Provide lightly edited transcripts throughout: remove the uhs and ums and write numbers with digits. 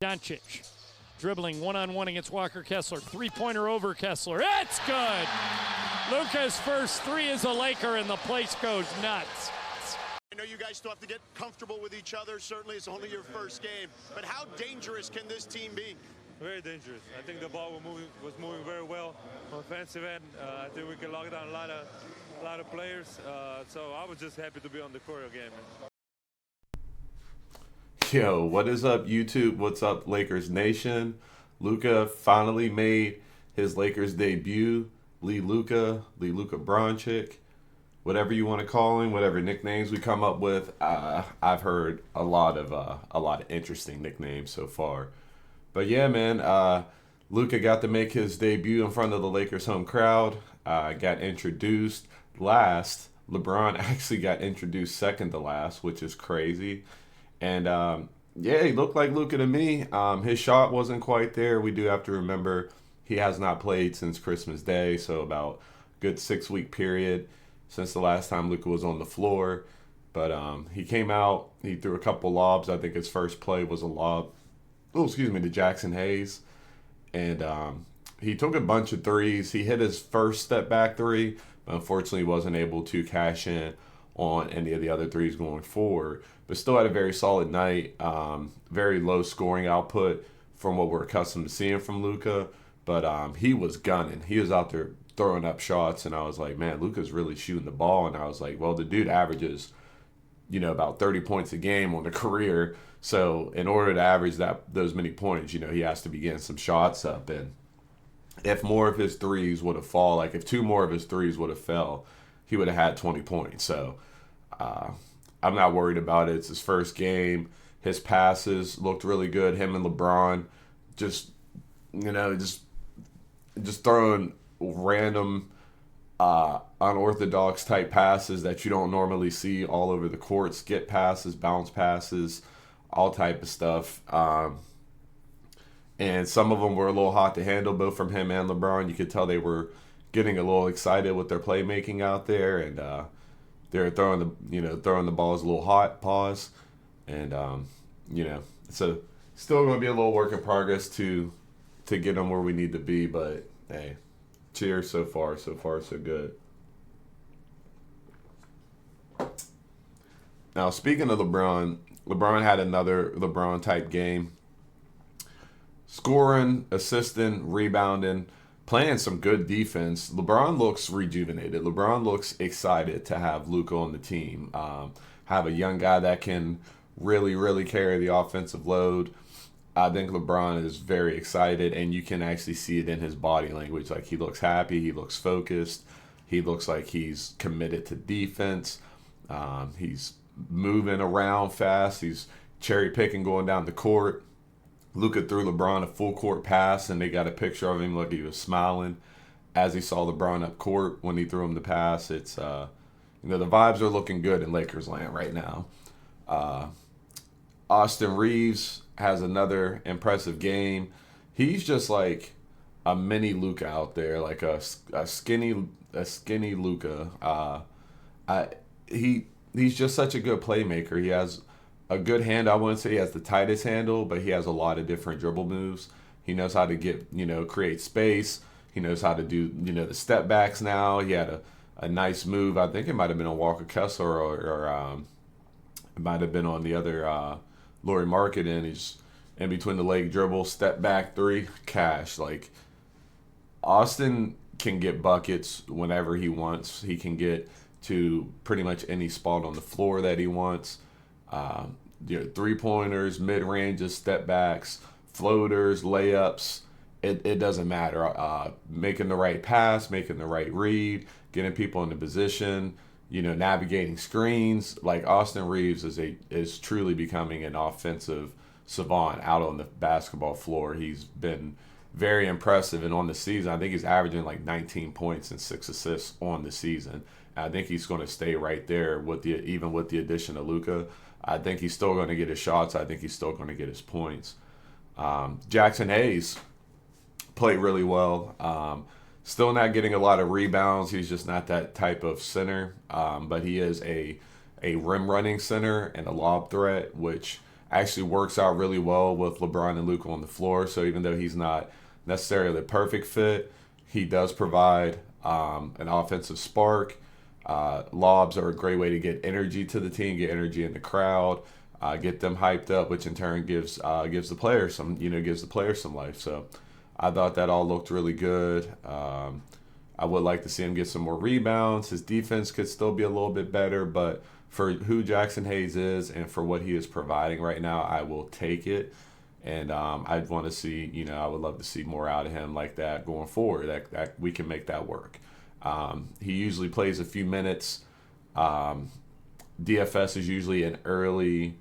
Broncic dribbling one-on-one against Walker Kessler. Three-pointer over Kessler. It's good. Luka's first three is a Laker, and the place goes nuts. I know you guys still have to get comfortable with each other. Certainly, it's only your first game. But how dangerous can this team be? Very dangerous. I think the ball was moving very well on offensive end. I think we can lock down a lot of players. So I was just happy to be on the court again. Yo, what is up, YouTube? What's up, Lakers Nation? Luka finally made his Lakers debut. LeLuka Broncic, whatever you want to call him, whatever nicknames we come up with. I've heard a lot of interesting nicknames so far. But yeah, man, Luka got to make his debut in front of the Lakers home crowd. Got introduced last. LeBron actually got introduced second to last, which is crazy. And yeah, he looked like Luka to me. His shot wasn't quite there. We do have to remember he has not played since Christmas Day, so about a good 6-week period since the last time Luka was on the floor. But he came out, he threw a couple lobs. I think his first play was a lob, to Jackson Hayes. And he took a bunch of threes. He hit his first step back three, but unfortunately wasn't able to cash in on any of the other threes going forward. But still had a very solid night. Very low scoring output from what we're accustomed to seeing from Luka. But he was gunning. He was out there throwing up shots, and I was like, man, Luka's really shooting the ball. And I was like, well, the dude averages, about 30 points a game on the career. So in order to average those many points, he has to be getting some shots up. And if more of his threes would have fallen, like if two more of his threes would have fell, he would have had 20 points. So I'm not worried about it. It's his first game. His passes looked really good. Him and LeBron just throwing random unorthodox type passes that you don't normally see all over the court. Skip passes, bounce passes, all type of stuff. And some of them were a little hot to handle, both from him and LeBron. You could tell they were getting a little excited with their playmaking out there, and they're throwing the balls a little hot. Pause, and so still going to be a little work in progress to get them where we need to be. But hey, cheers so far so good. Now speaking of LeBron had another LeBron type game. Scoring, assisting, rebounding, playing some good defense. LeBron looks rejuvenated. LeBron looks excited to have Luka on the team. Have a young guy that can really, really carry the offensive load. I think LeBron is very excited, and you can actually see it in his body language. Like, he looks happy. He looks focused. He looks like he's committed to defense. He's moving around fast. He's cherry picking going down the court. Luka threw LeBron a full court pass, and they got a picture of him like he was smiling as he saw LeBron up court when he threw him the pass. It's the vibes are looking good in Lakers land right now. Austin Reeves has another impressive game. He's just like a mini Luka out there, like a skinny Luka. He's just such a good playmaker. He has a good hand. I wouldn't say he has the tightest handle, but he has a lot of different dribble moves. He knows how to get, create space. He knows how to do, the step backs now. He had a nice move. I think it might have been on Walker Kessler or it might have been on the other Lauri Markkanen. He's in between the leg dribble, step back three, cash. Like, Austin can get buckets whenever he wants. He can get to pretty much any spot on the floor that he wants. Three-pointers, mid-ranges, step-backs, floaters, layups, it doesn't matter. Making the right pass, making the right read, getting people into position, navigating screens. Like, Austin Reeves is truly becoming an offensive savant out on the basketball floor. He's been very impressive, and on the season, I think he's averaging like 19 points and 6 assists on the season. I think he's going to stay right there even with the addition of Luka. I think he's still going to get his shots. I think he's still going to get his points. Jackson Hayes played really well. Still not getting a lot of rebounds. He's just not that type of center. But he is a rim running center and a lob threat, which actually works out really well with LeBron and Luka on the floor. So even though he's not necessarily the perfect fit, he does provide an offensive spark. Lobs are a great way to get energy to the team, get energy in the crowd, get them hyped up, which in turn gives the players some life. So I thought that all looked really good. I would like to see him get some more rebounds. His defense could still be a little bit better, but for who Jackson Hayes is and for what he is providing right now, I will take it. And I'd want to see, I would love to see more out of him like that going forward. That we can make that work. He usually plays a few minutes. DFS is usually an early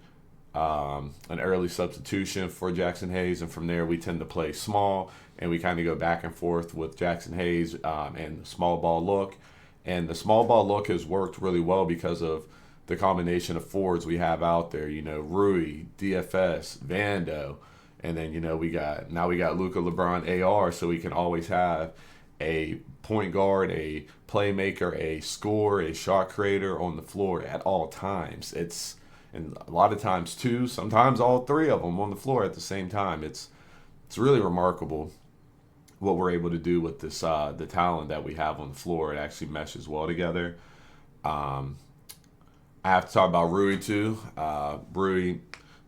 substitution for Jackson Hayes, and from there we tend to play small, and we kind of go back and forth with Jackson Hayes and the small ball look. And the small ball look has worked really well because of the combination of forwards we have out there. Rui, DFS, Vando, and then we got Luka, LeBron, AR, so we can always have a point guard, a playmaker, a scorer, a shot creator on the floor at all times. And a lot of times two, sometimes all three of them on the floor at the same time. It's really remarkable what we're able to do with this the talent that we have on the floor. It actually meshes well together. I have to talk about Rui too. Rui,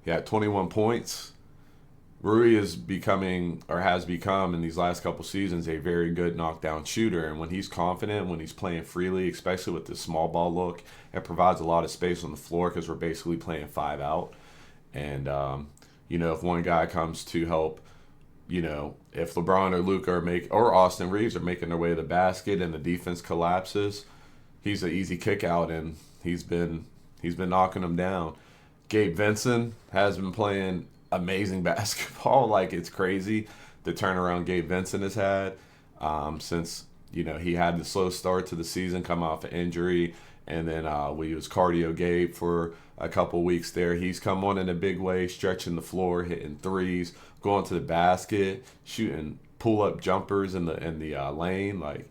he had 21 points. Rui is becoming, or has become in these last couple seasons, a very good knockdown shooter. And when he's confident, when he's playing freely, especially with the small ball look, it provides a lot of space on the floor because we're basically playing 5 out. And, if one guy comes to help, if LeBron or Luka or Austin Reeves are making their way to the basket and the defense collapses, he's an easy kick out, and he's been knocking them down. Gabe Vincent has been playing amazing basketball. Like, it's crazy the turnaround Gabe Vincent has had since he had the slow start to the season, come off an injury, and then we was cardio Gabe for a couple weeks there. He's come on in a big way, stretching the floor, hitting threes, going to the basket, shooting pull-up jumpers in the lane, like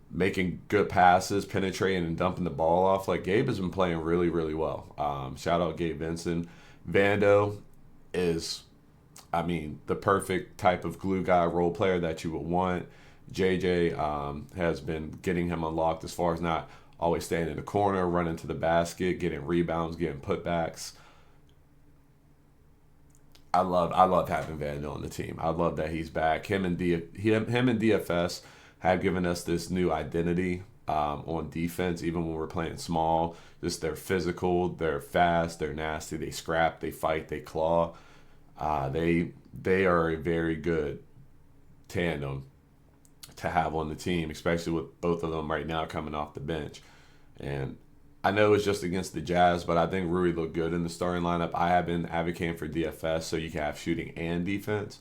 making good passes, penetrating and dumping the ball off. Like, Gabe has been playing really, really well. Shout out Gabe Vincent. Vando is, the perfect type of glue guy role player that you would want. JJ has been getting him unlocked as far as not always staying in the corner, running to the basket, getting rebounds, getting putbacks. I love having Vando on the team. I love that he's back. Him and DFS have given us this new identity on defense, even when we're playing small. Just they're physical, they're fast, they're nasty, they scrap, they fight, they claw. They are a very good tandem to have on the team, especially with both of them right now coming off the bench. And I know it's just against the Jazz, but I think Rui looked good in the starting lineup. I have been advocating for DFS so you can have shooting and defense.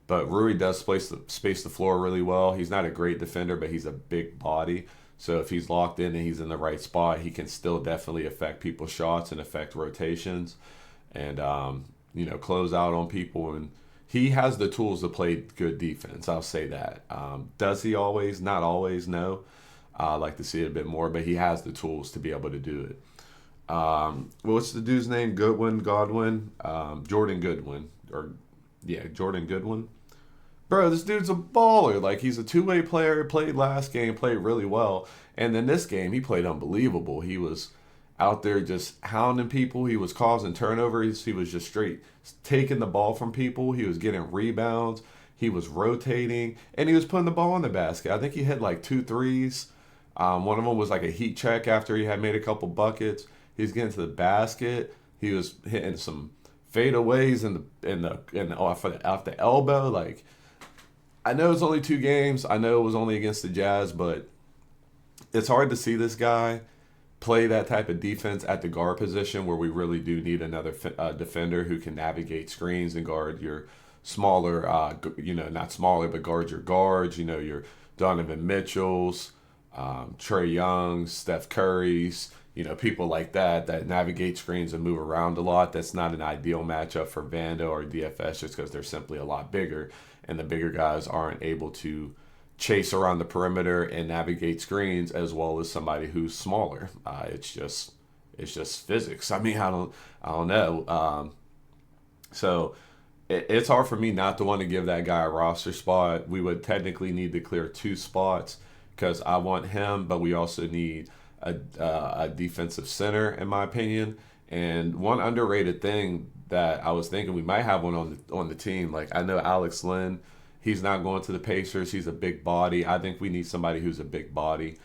But Rui does space the floor really well. He's not a great defender, but he's a big body. So if he's locked in and he's in the right spot, he can still definitely affect people's shots and affect rotations and, close out on people. And he has the tools to play good defense. I'll say that. Does he always? Not always, no. I'd like to see it a bit more, but he has the tools to be able to do it. What's the dude's name? Godwin? Jordan Goodwin. Jordan Goodwin. Bro, this dude's a baller. Like, he's a two-way player. Played last game, played really well. And then this game, he played unbelievable. He was out there just hounding people. He was causing turnovers. He was just straight taking the ball from people. He was getting rebounds. He was rotating. And he was putting the ball in the basket. I think he hit like 2 threes. One of them was like a heat check after he had made a couple buckets. He was getting to the basket. He was hitting some fadeaways off the elbow. Like, I know it's only 2 games. I know it was only against the Jazz, but it's hard to see this guy play that type of defense at the guard position where we really do need another defender who can navigate screens and guard your smaller, not smaller, but guard your guards, your Donovan Mitchells, Trae Youngs, Steph Curry's, people like that navigate screens and move around a lot. That's not an ideal matchup for Vando or DFS just because they're simply a lot bigger, and the bigger guys aren't able to chase around the perimeter and navigate screens as well as somebody who's smaller. It's just physics. I don't know. So it's hard for me not to want to give that guy a roster spot. We would technically need to clear 2 spots because I want him, but we also need a defensive center, in my opinion. And one underrated thing that I was thinking we might have one on the team. Like, I know Alex Lynn, he's not going to the Pacers. He's a big body. I think we need somebody who's a big body,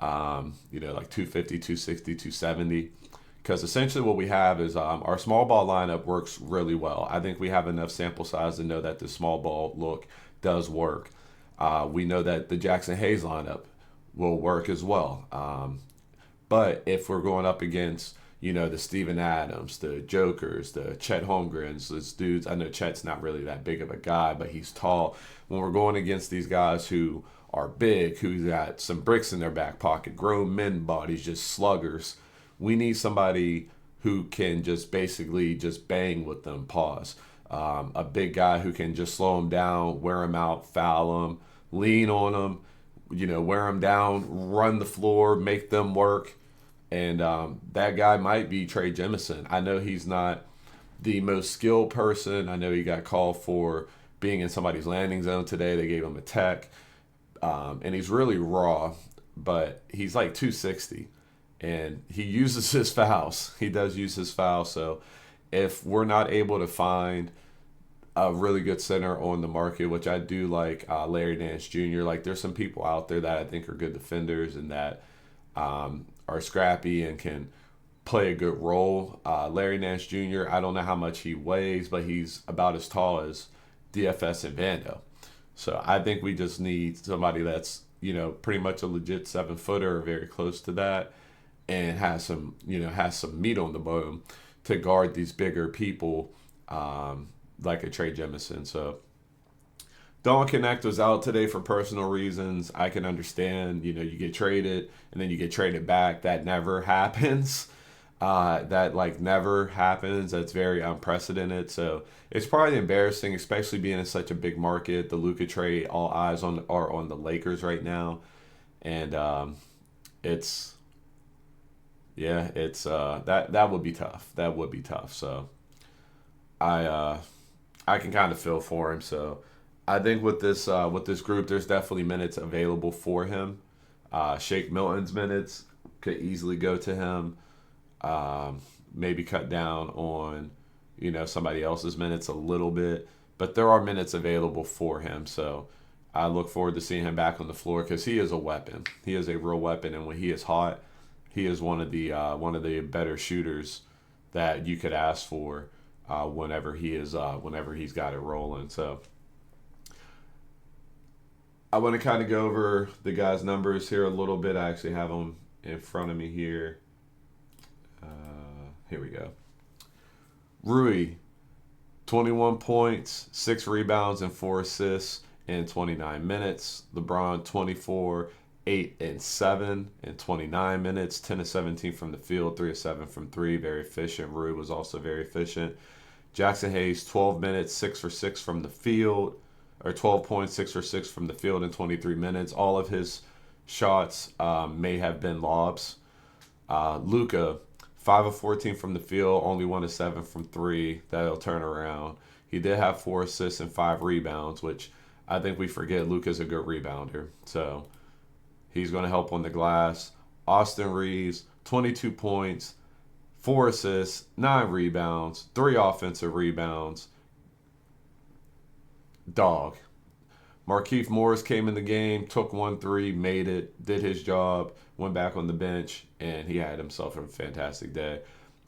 like 250, 260, 270. Because essentially what we have is our small ball lineup works really well. I think we have enough sample size to know that the small ball look does work. We know that the Jackson Hayes lineup will work as well. But if we're going up against, the Steven Adams, the Jokers, the Chet Holmgrens, those dudes, I know Chet's not really that big of a guy, but he's tall. When we're going against these guys who are big, who's got some bricks in their back pocket, grown men bodies, just sluggers, we need somebody who can just basically just bang with them, pause. A big guy who can just slow them down, wear them out, foul them, lean on them, wear them down, run the floor, make them work. And that guy might be Trey Jemison. I know he's not the most skilled person. I know he got called for being in somebody's landing zone today. They gave him a tech. And he's really raw, but he's like 260. And he uses his fouls. He does use his fouls. So if we're not able to find a really good center on the market, which I do like, Larry Nance Jr., like there's some people out there that I think are good defenders and that are scrappy and can play a good role. Larry Nance Jr., I don't know how much he weighs, but he's about as tall as DFS and Vando. So I think we just need somebody that's, pretty much a legit 7-footer or very close to that and has some meat on the bone to guard these bigger people like a Trey Jemison. So Don Connect was out today for personal reasons. I can understand, you get traded and then you get traded back. That never happens. That never happens. That's very unprecedented. So it's probably embarrassing, especially being in such a big market. The Luka trade, all eyes are on the Lakers right now. And that would be tough. That would be tough. So I can kind of feel for him. So I think with this group, there's definitely minutes available for him. Shake Milton's minutes could easily go to him. Maybe cut down on, somebody else's minutes a little bit. But there are minutes available for him. So I look forward to seeing him back on the floor because he is a weapon. He is a real weapon. And when he is hot, he is one of the better shooters that you could ask for whenever he's got it rolling. So I want to kind of go over the guys' numbers here a little bit. I actually have them in front of me here. Here we go. Rui, 21 points, 6 rebounds, and 4 assists in 29 minutes. LeBron, 24, 8 and 7 in 29 minutes. 10 of 17 from the field, 3 of 7 from 3. Very efficient. Rui was also very efficient. Jackson Hayes, 12 minutes, 6 for 6 from the field. Or 12 points, 6 for 6 from the field in 23 minutes. All of his shots may have been lobs. Luka, 5 of 14 from the field, only 1 of 7 from 3. That'll turn around. He did have 4 assists and 5 rebounds, which I think we forget Luka's a good rebounder. So he's going to help on the glass. Austin Reeves, 22 points, 4 assists, 9 rebounds, 3 offensive rebounds. Dog. Markieff Morris came in the game, took 1-3, made it, did his job, went back on the bench, and he had himself a fantastic day.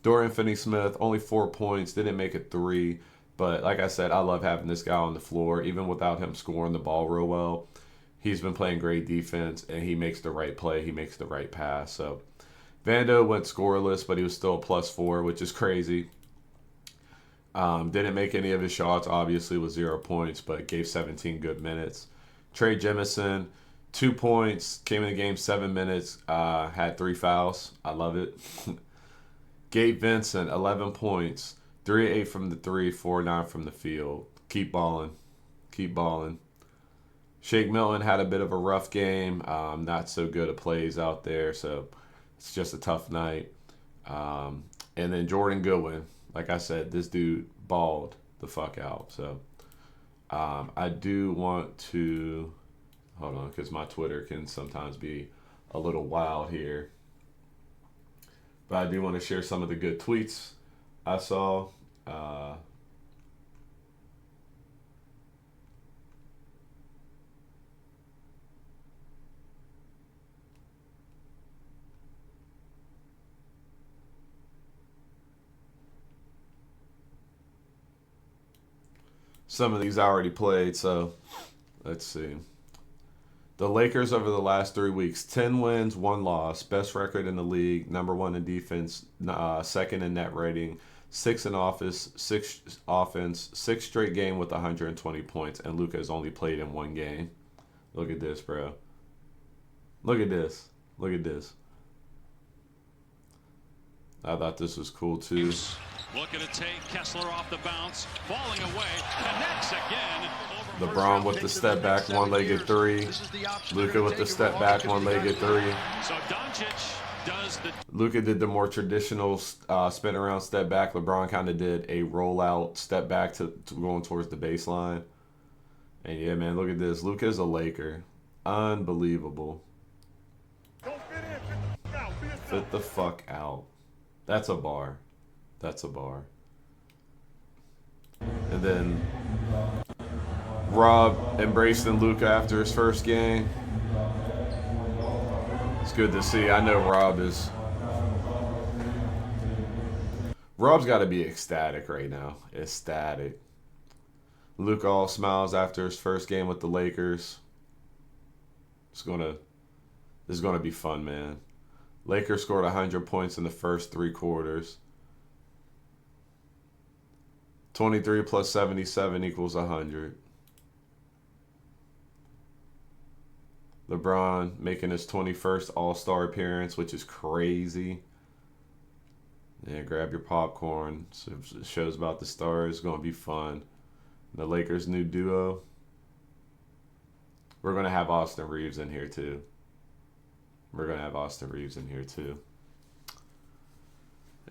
Dorian Finney-Smith, only 4 points, didn't make it 3, but like I said, I love having this guy on the floor, even without him scoring the ball real well. He's been playing great defense, and he makes the right play, he makes the right pass. So Vando went scoreless, but he was still a +4, which is crazy. Didn't make any of his shots, obviously, with 0 points, but gave 17 good minutes. Trey Jemison, 2 points, came in the game 7 minutes, had 3 fouls. I love it. Gabe Vincent, 11 points, 3-8 from the 3, 4-9 from the field. Keep balling. Keep balling. Shake Milton had a bit of a rough game. Not so good at plays out there, so it's just a tough night. And then Jordan Goodwin. Like I said, this dude balled the fuck out. So I do want to hold on because my Twitter can sometimes be a little wild here. But I do want to share some of the good tweets I saw. Some of these I already played, so let's see. The Lakers over the last 3 weeks, 10 wins, 1 loss, best record in the league, number 1 in defense, second in net rating, 6 in offense, 6 straight game with 120 points, and Luka has only played in 1 game. Look at this, bro. Look at this. Look at this. I thought this was cool too. Looking to take Kessler off the bounce, falling away, connects again. LeBron with the step back, one-legged 3. Luka with the step back, one-legged 3. So Doncic does the. Luka did the more traditional spin around step back. LeBron kind of did a rollout step back to going towards the baseline. And yeah, man, look at this. Luka's a Laker. Unbelievable. Fit the fuck out. That's a bar. That's a bar. And then Rob embracing Luka after his first game. It's good to see. I know Rob's got to be ecstatic right now. Ecstatic. Luka all smiles after his first game with the Lakers. This is gonna be fun, man. Lakers scored 100 points in the first 3 quarters. 23 plus 77 equals 100. LeBron making his 21st All-Star appearance, which is crazy. Yeah, grab your popcorn. So it shows about the stars. It's going to be fun. The Lakers' new duo. We're going to have Austin Reeves in here, too.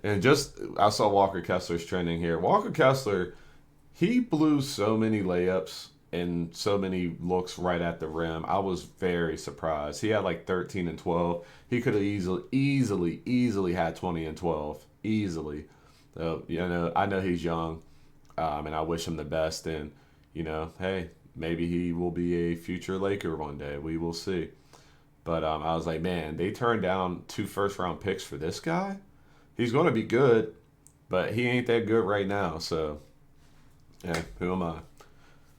And just, I saw Walker Kessler's trending here. Walker Kessler, he blew so many layups and so many looks right at the rim. I was very surprised. He had like 13 and 12. He could have easily had 20 and 12. Easily. So, I know he's young, and I wish him the best. And, hey, maybe he will be a future Laker one day. We will see. But I was like, man, they turned down 2 first-round picks for this guy? He's going to be good, but he ain't that good right now. So, yeah, who am I?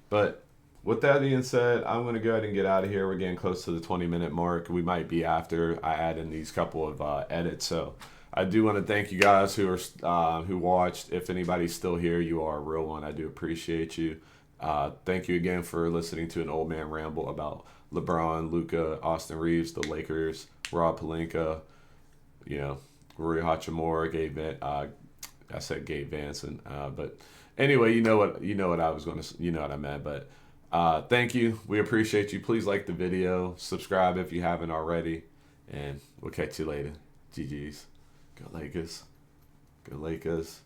But with that being said, I'm going to go ahead and get out of here. We're getting close to the 20-minute mark. We might be after I add in these couple of edits. So I do want to thank you guys who watched. If anybody's still here, you are a real one. I do appreciate you. Thank you again for listening to an old man ramble about LeBron, Luka, Austin Reeves, the Lakers, Rob Pelinka, Rui Hachimura, I said Gabe Vanson, but anyway, you know what I meant. But thank you. We appreciate you. Please like the video, subscribe if you haven't already, and we'll catch you later. GG's. Go Lakers. Go Lakers.